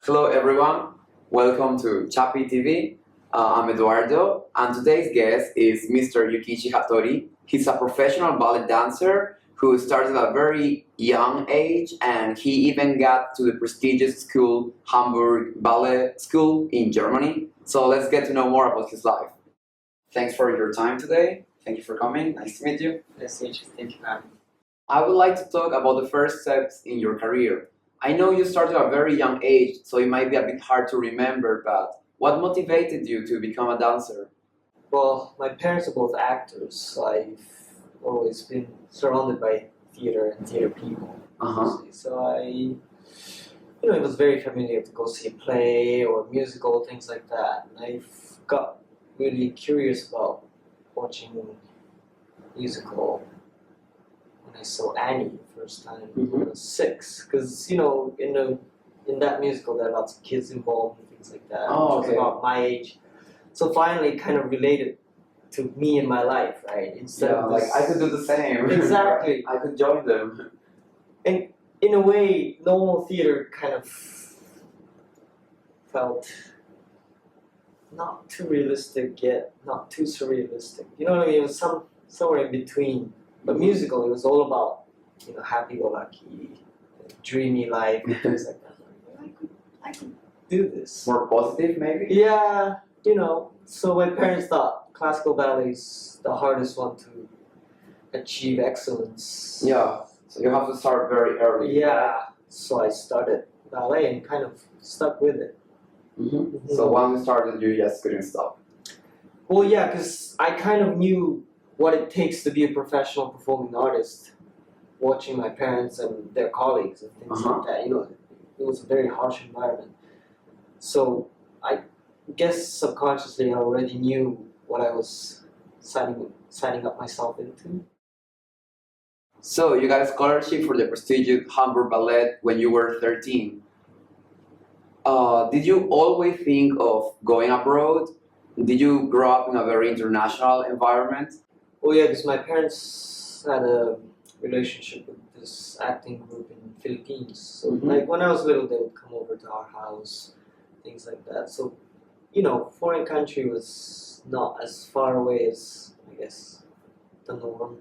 Hello everyone, welcome to Chapi TV. I'm Eduardo, and today's guest is Mr. Yukichi Hattori. He's a professional ballet dancer who started at a very young age, and he even got to the prestigious school, Hamburg Ballet School in Germany. So let's get to know more about his life. Thanks for your time today. Thank you for coming. Nice to meet you. Nice to meet you. Thank you for having me. I would like to talk about the first steps in your career. I know you started at a very young age, so it might be a bit hard to remember, but what motivated you to become a dancer? Well, my parents are both actors, so I've always been surrounded by theater and theater people. So it was very familiar to go see a play or musical, things like that. And I've got really curious about watching musical when I saw Annie the first time when I was 6, because in that musical there are lots of kids involved and things like that, which was about my age. So finally, it kind of related to me and my life, right? Instead of this, I could do the same. Exactly. I could join them. And in a way, normal theater kind of felt not too realistic yet not too surrealistic. You know what I mean? It was somewhere in between. But musical, it was all about happy-go-lucky, dreamy life, and things like that. I could do this. More positive, maybe? Yeah, So my parents thought classical ballet is the hardest one to achieve excellence. Yeah, so you have to start very early. Yeah, so I started ballet and kind of stuck with it. So once you started, you just couldn't stop. Well, yeah, because I kind of knew what it takes to be a professional performing artist, watching my parents and their colleagues and things like that. It was a very harsh environment. So I guess subconsciously I already knew what I was signing up myself into. So you got a scholarship for the prestigious Hamburg Ballet when you were 13. Did you always think of going abroad? Did you grow up in a very international environment? Oh yeah, because my parents had a relationship with this acting group in the Philippines. So like when I was little, they would come over to our house, things like that. So, foreign country was not as far away as, I guess, the norm.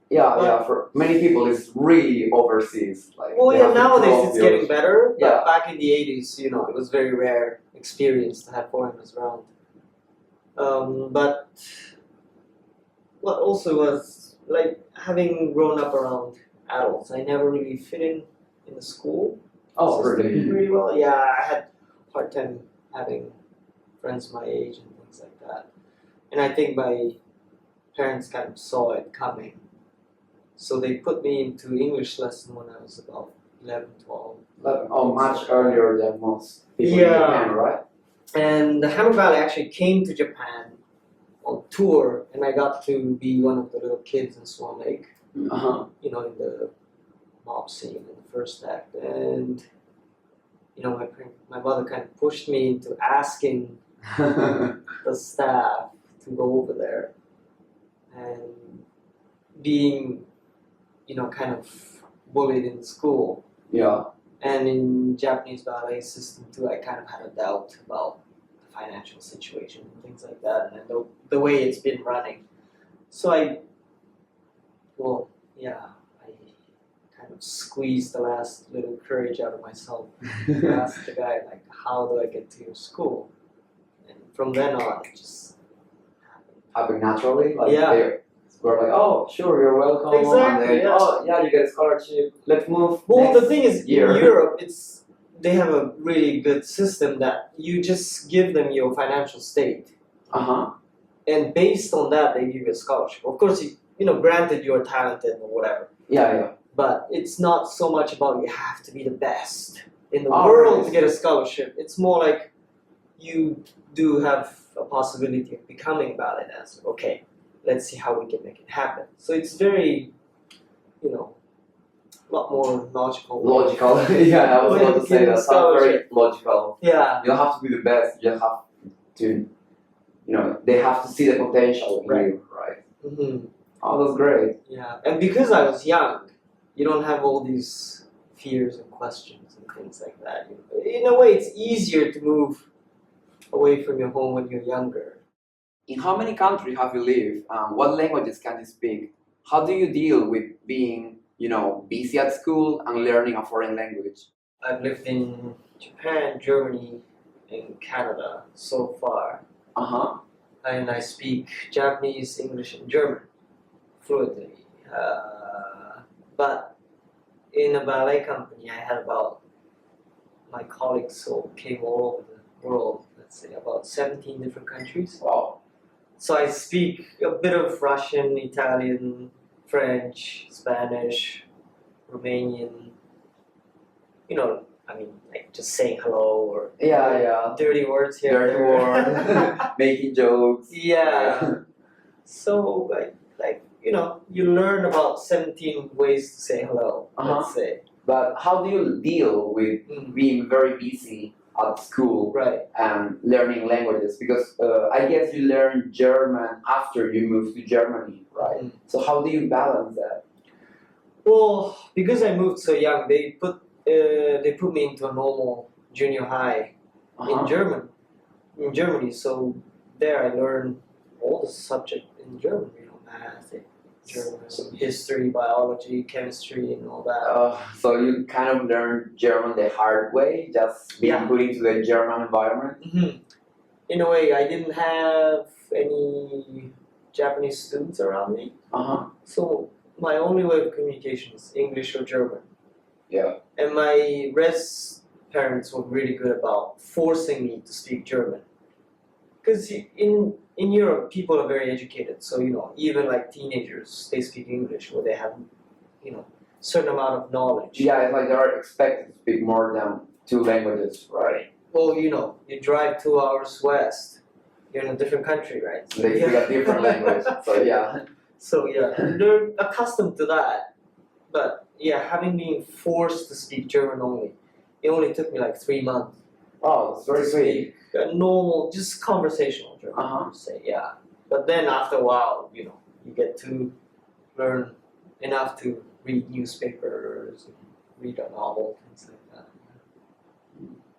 Yeah, for many people it's really overseas. Nowadays it's getting better, but back in the 80s, it was very rare experience to have foreigners around. But what also was, like, having grown up around adults, I never really fit in the school system very well. Yeah, I had a hard time having friends my age and things like that. And I think my parents kind of saw it coming. So they put me into English lesson when I was about 11, 12. Much earlier than most people in Japan, right? And the Hamburg Ballet actually came to Japan on tour, and I got to be one of the little kids in Swan Lake, in the mob scene in the first act. And, my mother kind of pushed me into asking the staff to go over there. And being kind of bullied in school. Yeah. And in Japanese ballet system too, I kind of had a doubt about the financial situation and things like that, and then the way it's been running. So I kind of squeezed the last little courage out of myself and asked the guy, like, how do I get to your school? And from then on, it just happened naturally? We're like, oh, sure, you're welcome. Exactly. And then, you get a scholarship. Let's move. Well, the thing is, in Europe, they have a really good system that you just give them your financial state. And based on that, they give you a scholarship. Of course, granted you're talented or whatever. Yeah. But it's not so much about you have to be the best in the world to get a scholarship. It's more like you do have a possibility of becoming a ballet dancer. Okay. Let's see how we can make it happen. So it's very, a lot more logical. Yeah, I was about to say that. Sounds very logical. Yeah. You don't have to be the best. You just have to, they have to see the potential in you, right? Oh, that's great. Yeah, and because I was young, you don't have all these fears and questions and things like that. In a way, it's easier to move away from your home when you're younger. In how many countries have you lived? What languages can you speak? How do you deal with being, busy at school and learning a foreign language? I've lived in Japan, Germany, and Canada so far. And I speak Japanese, English, and German fluently. But in a ballet company, I had about, my colleagues came all over the world, let's say about 17 different countries. Wow. So I speak a bit of Russian, Italian, French, Spanish, Romanian, like just saying hello or dirty words here. Dirty words, making jokes. Yeah. So you learn about 17 ways to say hello, let's say. But how do you deal with being very busy at school and learning languages? Because I guess you learned German after you moved to Germany, right? So how do you balance that? Well, because I moved so young, they put me into a normal junior high in Germany. So there I learned all the subjects in German, math, German, history, biology, chemistry, and all that. So you kind of learned German the hard way, just being put into the German environment? In a way, I didn't have any Japanese students around me. So my only way of communication is English or German. Yeah. And my res parents were really good about forcing me to speak German. Because in Europe, people are very educated. So, even like teenagers, they speak English or they have, certain amount of knowledge. Yeah, it's like they are expected to speak more than 2 languages, right? Well, you drive 2 hours west, you're in a different country, right? So they speak a different language, so yeah. So yeah, they're accustomed to that. But yeah, having been forced to speak German only, it only took me like 3 months. Oh, it's very sweet. A normal, just conversational German, I would say, yeah. But then after a while, you get to learn enough to read newspapers, and read a novel, things like that.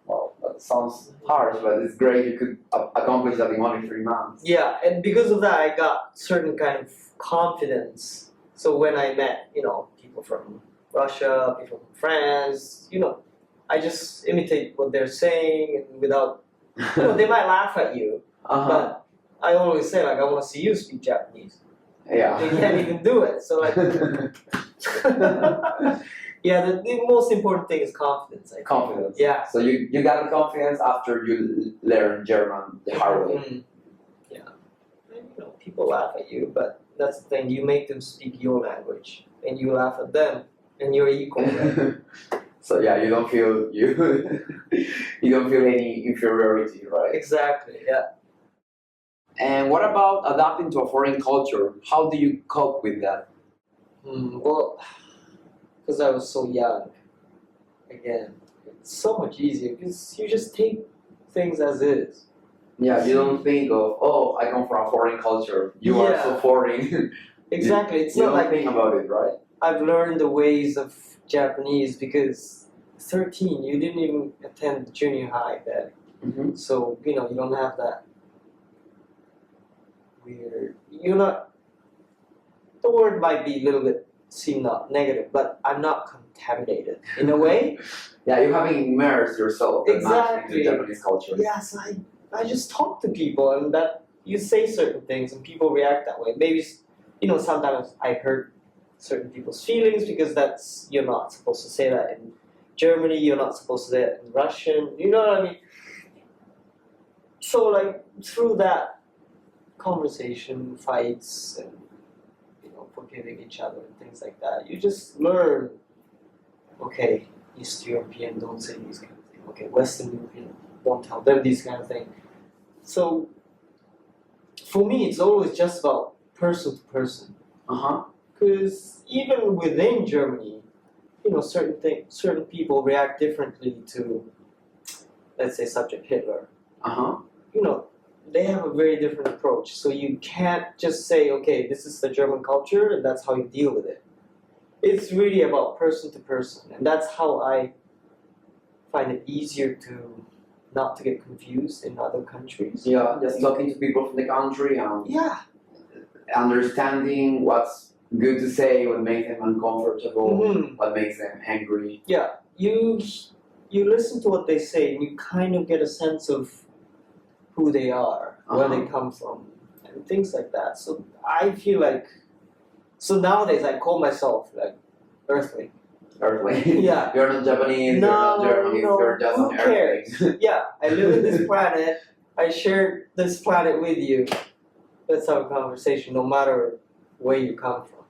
Well, that sounds harsh, but it's great you could accomplish that in only 3 months. Yeah, and because of that, I got certain kind of confidence. So when I met, people from Russia, people from France, I just imitate what they're saying and without, they might laugh at you, but I always say, I want to see you speak Japanese. Yeah. They can't even do it, so yeah, the most important thing is confidence, I think. Confidence. Yeah. So you got the confidence after you learn German the hard way. Yeah. And, people laugh at you, but that's the thing, you make them speak your language, and you laugh at them, and you're equal. Right? So yeah, you don't feel any inferiority, right? Exactly, yeah. And what about adapting to a foreign culture? How do you cope with that? Well, because I was so young, again, it's so much easier because you just take things as is. Yeah, you don't think of, I come from a foreign culture. You are so foreign. Exactly. It's you not don't like think about it, right? I've learned the ways of Japanese because 13, you didn't even attend junior high then. So, you don't have that weird, the word might be a little bit, seem not negative, but I'm not contaminated in a way. Yeah, you haven't immersed yourself in the Japanese culture. Yes, I just talk to people and that you say certain things and people react that way. Maybe, sometimes I hurt certain people's feelings because you're not supposed to say that in Germany, you're not supposed to say that in Russian, you know what I mean? So through that conversation, fights, and forgiving each other and things like that, you just learn, okay, East European, don't say these kind of things. Okay, Western European, don't tell them these kind of things. So for me, it's always just about person to person. Because even within Germany, certain people react differently to, let's say, subject Hitler. They have a very different approach. So you can't just say, okay, this is the German culture and that's how you deal with it. it's really about person to person, and that's how I find it easier to not to get confused in other countries. Yeah, just talking to people from the country and Yeah. understanding what's good to say, what makes them uncomfortable, Mhm. what makes them angry. Yeah, you listen to what they say, and you kind of get a sense of who they are, where they come from, and things like that. So I feel like, so nowadays I call myself like earthling. Earthling. Yeah. You're not Japanese, No, you're not Germanese, no, you're just who an cares? earthling. Yeah, I live in this planet. I share this planet with you. Let's have a conversation, no matter where you come from.